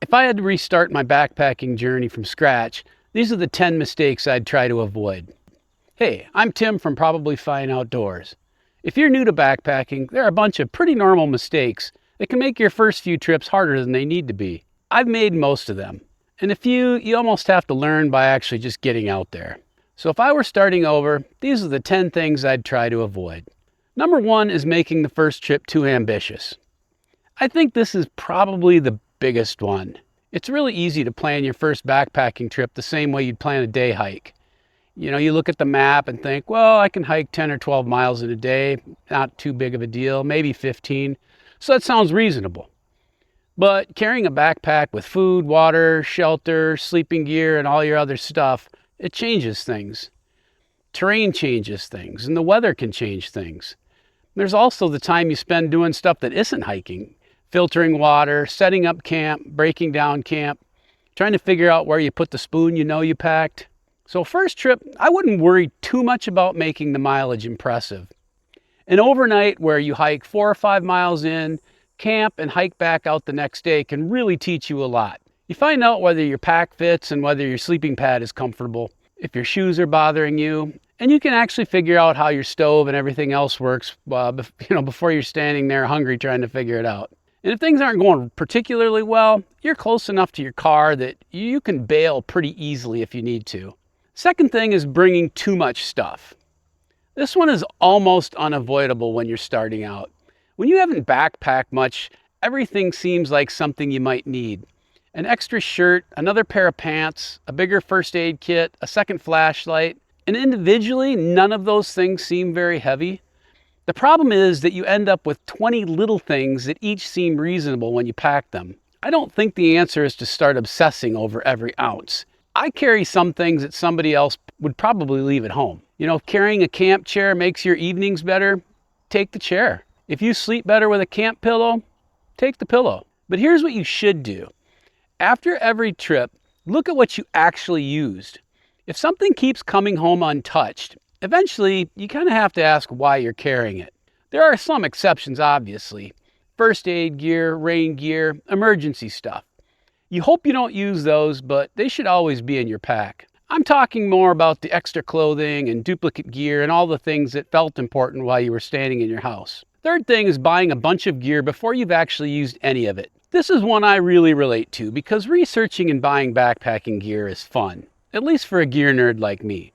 If I had to restart my backpacking journey from scratch, these are the 10 mistakes I'd try to avoid. Hey, I'm Tim from Probably Fine Outdoors. If you're new to backpacking, there are a bunch of pretty normal mistakes that can make your first few trips harder than they need to be. I've made most of them, and a few you almost have to learn by actually just getting out there. So if I were starting over, these are the 10 things I'd try to avoid. Number 1 is making the first trip too ambitious. I think this is probably the biggest one. It's really easy to plan your first backpacking trip the same way you'd plan a day hike. You look at the map and think, well, I can hike 10 or 12 miles in a day, not too big of a deal, maybe 15. So that sounds reasonable. But carrying a backpack with food, water, shelter, sleeping gear, and all your other stuff, it changes things. Terrain changes things, and the weather can change things. There's also the time you spend doing stuff that isn't hiking. Filtering water, setting up camp, breaking down camp, trying to figure out where you put the spoon you packed. So first trip, I wouldn't worry too much about making the mileage impressive. An overnight where you hike 4 or 5 miles in, camp, and hike back out the next day can really teach you a lot. You find out whether your pack fits and whether your sleeping pad is comfortable, if your shoes are bothering you, and you can actually figure out how your stove and everything else works before you're standing there hungry trying to figure it out. And if things aren't going particularly well, you're close enough to your car that you can bail pretty easily if you need to. Second thing is bringing too much stuff. This one is almost unavoidable when you're starting out. When you haven't backpacked much, everything seems like something you might need. An extra shirt, another pair of pants, a bigger first aid kit, a second flashlight, and individually, none of those things seem very heavy. The problem is that you end up with 20 little things that each seem reasonable when you pack them. I don't think the answer is to start obsessing over every ounce. I carry some things that somebody else would probably leave at home. If carrying a camp chair makes your evenings better, take the chair. If you sleep better with a camp pillow, take the pillow. But here's what you should do. After every trip, look at what you actually used. If something keeps coming home untouched, eventually, you kind of have to ask why you're carrying it. There are some exceptions, obviously. First aid gear, rain gear, emergency stuff. You hope you don't use those, but they should always be in your pack. I'm talking more about the extra clothing and duplicate gear and all the things that felt important while you were standing in your house. Third thing is buying a bunch of gear before you've actually used any of it. This is one I really relate to because researching and buying backpacking gear is fun, at least for a gear nerd like me.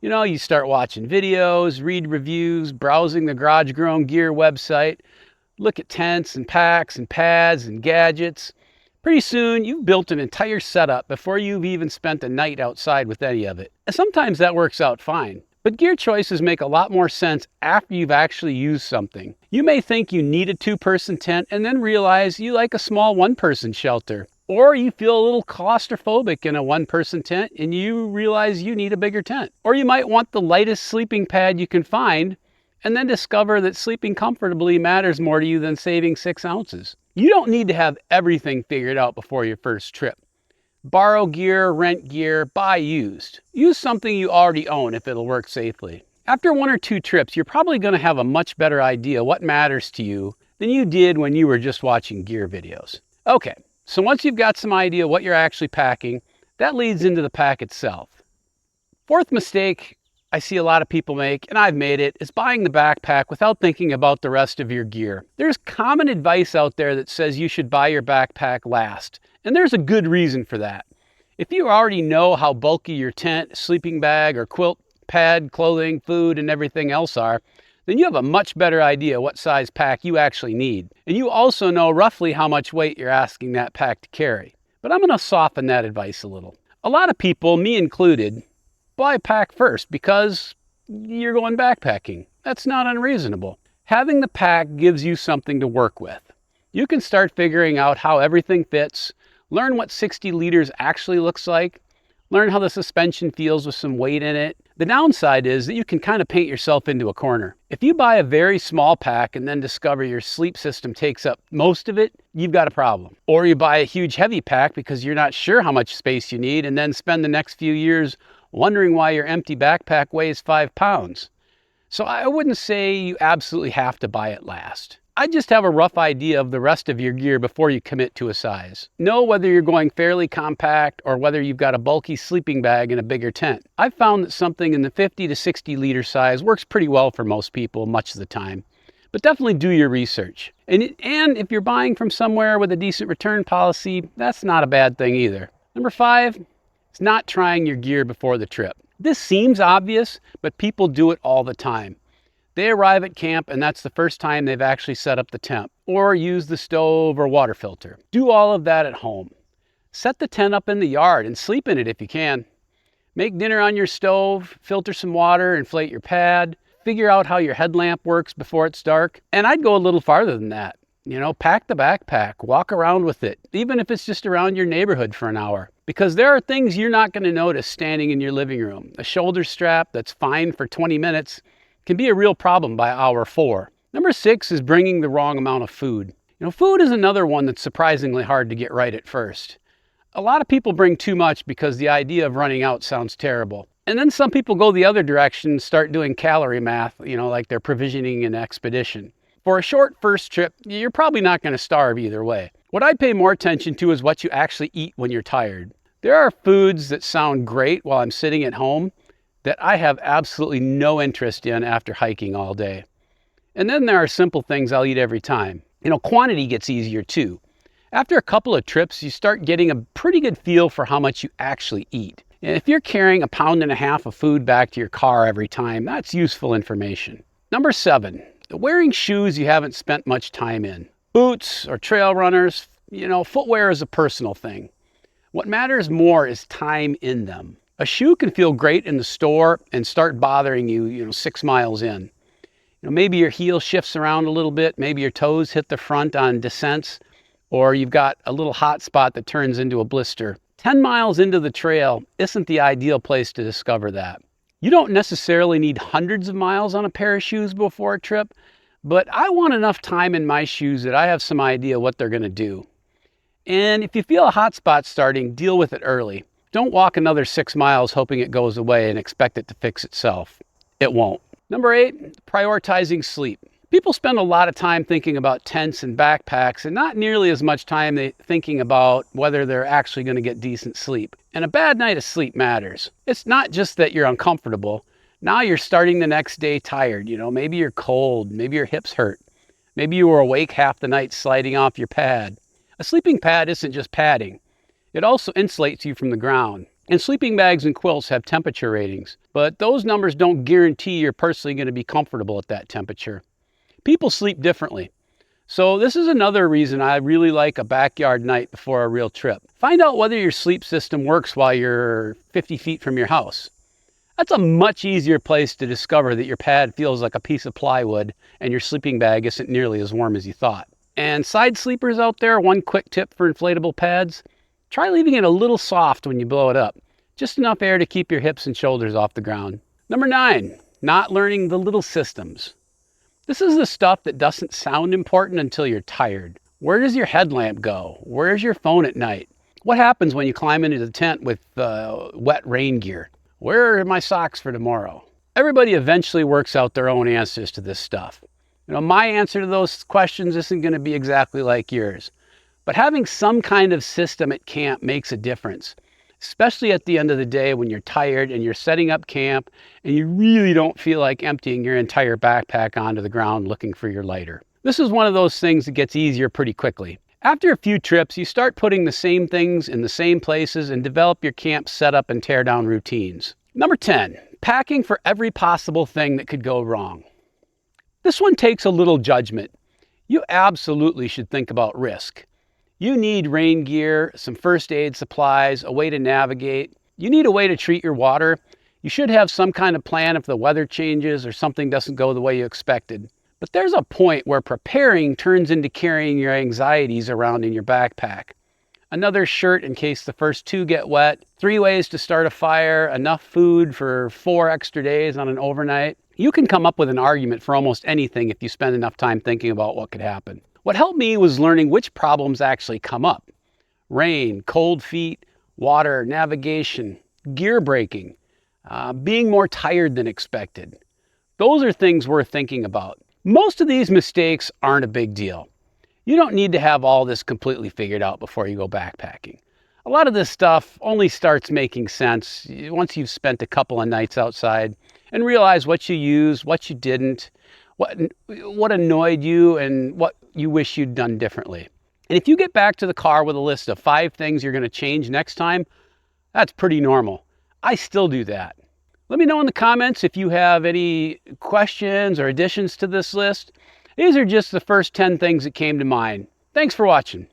You start watching videos, read reviews, browsing the Garage Grown Gear website, look at tents and packs and pads and gadgets. Pretty soon, you've built an entire setup before you've even spent a night outside with any of it. And sometimes that works out fine. But gear choices make a lot more sense after you've actually used something. You may think you need a 2-person tent and then realize you like a small 1-person shelter. Or you feel a little claustrophobic in a 1-person tent and you realize you need a bigger tent. Or you might want the lightest sleeping pad you can find and then discover that sleeping comfortably matters more to you than saving 6 ounces. You don't need to have everything figured out before your first trip. Borrow gear, rent gear, buy used. Use something you already own if it'll work safely. After 1 or 2 trips, you're probably going to have a much better idea what matters to you than you did when you were just watching gear videos. Okay. So once you've got some idea what you're actually packing, that leads into the pack itself. Fourth mistake I see a lot of people make, and I've made it, is buying the backpack without thinking about the rest of your gear. There's common advice out there that says you should buy your backpack last, and there's a good reason for that. If you already know how bulky your tent, sleeping bag, or quilt pad, clothing, food, and everything else are, then you have a much better idea what size pack you actually need. And you also know roughly how much weight you're asking that pack to carry. But I'm going to soften that advice a little. A lot of people, me included, buy a pack first because you're going backpacking. That's not unreasonable. Having the pack gives you something to work with. You can start figuring out how everything fits, learn what 60 liters actually looks like, learn how the suspension feels with some weight in it. The downside is that you can kind of paint yourself into a corner. If you buy a very small pack and then discover your sleep system takes up most of it, you've got a problem. Or you buy a huge heavy pack because you're not sure how much space you need and then spend the next few years wondering why your empty backpack weighs 5 pounds. So I wouldn't say you absolutely have to buy it last. I just have a rough idea of the rest of your gear before you commit to a size. Know whether you're going fairly compact or whether you've got a bulky sleeping bag and a bigger tent. I've found that something in the 50 to 60 liter size works pretty well for most people much of the time. But definitely do your research. And if you're buying from somewhere with a decent return policy, that's not a bad thing either. Number 5 is not trying your gear before the trip. This seems obvious, but people do it all the time. They arrive at camp and that's the first time they've actually set up the temp or used the stove or water filter. Do all of that at home. Set the tent up in the yard and sleep in it if you can. Make dinner on your stove, filter some water, inflate your pad, figure out how your headlamp works before it's dark. And I'd go a little farther than that. Pack the backpack, walk around with it, even if it's just around your neighborhood for an hour. Because there are things you're not going to notice standing in your living room. A shoulder strap that's fine for 20 minutes can be a real problem by hour 4. Number 6 is bringing the wrong amount of food. Food is another one that's surprisingly hard to get right at first. A lot of people bring too much because the idea of running out sounds terrible. And then some people go the other direction and start doing calorie math, like they're provisioning an expedition. For a short first trip, you're probably not going to starve either way. What I pay more attention to is what you actually eat when you're tired. There are foods that sound great while I'm sitting at home that I have absolutely no interest in after hiking all day. And then there are simple things I'll eat every time. Quantity gets easier too. After a couple of trips, you start getting a pretty good feel for how much you actually eat. And if you're carrying 1.5 pounds of food back to your car every time, that's useful information. Number 7, wearing shoes you haven't spent much time in. Boots or trail runners, footwear is a personal thing. What matters more is time in them. A shoe can feel great in the store and start bothering you, 6 miles in. Maybe your heel shifts around a little bit, maybe your toes hit the front on descents, or you've got a little hot spot that turns into a blister. 10 miles into the trail isn't the ideal place to discover that. You don't necessarily need hundreds of miles on a pair of shoes before a trip, but I want enough time in my shoes that I have some idea what they're going to do. And if you feel a hot spot starting, deal with it early. Don't walk another 6 miles hoping it goes away and expect it to fix itself. It won't. Number 8, prioritizing sleep. People spend a lot of time thinking about tents and backpacks and not nearly as much time thinking about whether they're actually going to get decent sleep. And a bad night of sleep matters. It's not just that you're uncomfortable. Now you're starting the next day tired. Maybe you're cold, maybe your hips hurt. Maybe you were awake half the night sliding off your pad. A sleeping pad isn't just padding. It also insulates you from the ground. And sleeping bags and quilts have temperature ratings, but those numbers don't guarantee you're personally going to be comfortable at that temperature. People sleep differently. So this is another reason I really like a backyard night before a real trip. Find out whether your sleep system works while you're 50 feet from your house. That's a much easier place to discover that your pad feels like a piece of plywood and your sleeping bag isn't nearly as warm as you thought. And side sleepers out there, one quick tip for inflatable pads. Try leaving it a little soft when you blow it up. Just enough air to keep your hips and shoulders off the ground. Number 9, not learning the little systems. This is the stuff that doesn't sound important until you're tired. Where does your headlamp go? Where's your phone at night? What happens when you climb into the tent with wet rain gear? Where are my socks for tomorrow? Everybody eventually works out their own answers to this stuff. My answer to those questions isn't going to be exactly like yours. But having some kind of system at camp makes a difference, especially at the end of the day when you're tired and you're setting up camp and you really don't feel like emptying your entire backpack onto the ground looking for your lighter. This is one of those things that gets easier pretty quickly. After a few trips, you start putting the same things in the same places and develop your camp setup and tear down routines. Number 10, packing for every possible thing that could go wrong. This one takes a little judgment. You absolutely should think about risk. You need rain gear, some first aid supplies, a way to navigate. You need a way to treat your water. You should have some kind of plan if the weather changes or something doesn't go the way you expected. But there's a point where preparing turns into carrying your anxieties around in your backpack. Another shirt in case the first 2 get wet, 3 ways to start a fire, enough food for 4 extra days on an overnight. You can come up with an argument for almost anything if you spend enough time thinking about what could happen. What helped me was learning which problems actually come up. Rain, cold feet, water, navigation, gear breaking, being more tired than expected. Those are things worth thinking about. Most of these mistakes aren't a big deal. You don't need to have all this completely figured out before you go backpacking. A lot of this stuff only starts making sense once you've spent a couple of nights outside and realize what you used, what you didn't, what annoyed you, and what you wish you'd done differently. And if you get back to the car with a list of 5 things you're going to change next time, that's pretty normal. I still do that. Let me know in the comments if you have any questions or additions to this list. These are just the first 10 things that came to mind. Thanks for watching.